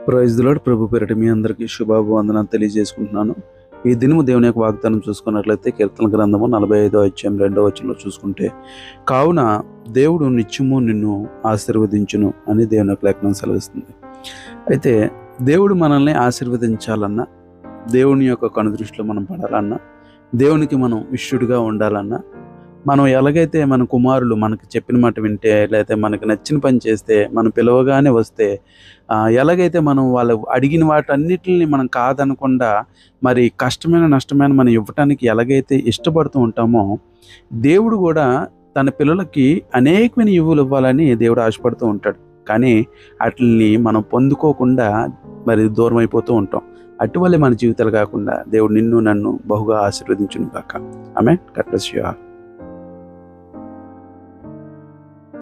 Praise the lord. ప్రభు పేరిట మీ అందరికీ శుభాభివందనాలు తెలియజేసుకుంటున్నాను. ఈ దినము దేవుని యొక్క వాగ్దానం చూసుకున్నట్లయితే కీర్తన గ్రంథము 45వ అధ్యాయం 2వ వచనంలో చూసుకుంటే, కావున దేవుడు నిత్యము నిన్ను ఆశీర్వదించును అని దేవుని యొక్క లేఖనం సెలవిస్తుంది. అయితే దేవుడు మనల్ని ఆశీర్వదించాలన్నా, దేవుని యొక్క కనుదృష్టిలో మనం పడాలన్నా, దేవునికి మనం ఇష్టుడిగా ఉండాలన్నా, మనం ఎలాగైతే మన కుమారులు మనకు చెప్పిన మాట వింటే, లేకపోతే మనకు నచ్చిన పని చేస్తే, మనం పిలవగానే వస్తే, ఎలాగైతే మనం వాళ్ళు అడిగిన వాటన్నిటిని మనం కాదనకుండా, మరి కష్టమైన నష్టమైన మనం ఇవ్వటానికి ఎలాగైతే ఇష్టపడుతూ ఉంటామో, దేవుడు కూడా తన పిల్లలకి అనేకమైన ఈవులు ఇవ్వాలని దేవుడు ఆశపడుతూ ఉంటాడు. కానీ వాటిని మనం పొందుకోకుండా మరి దూరం అయిపోతూ ఉంటాం. అటువల్లే మన జీవితాలు కాకుండా దేవుడు నిన్ను నన్ను బహుగా ఆశీర్వదించును గాక. Amen. God bless you all.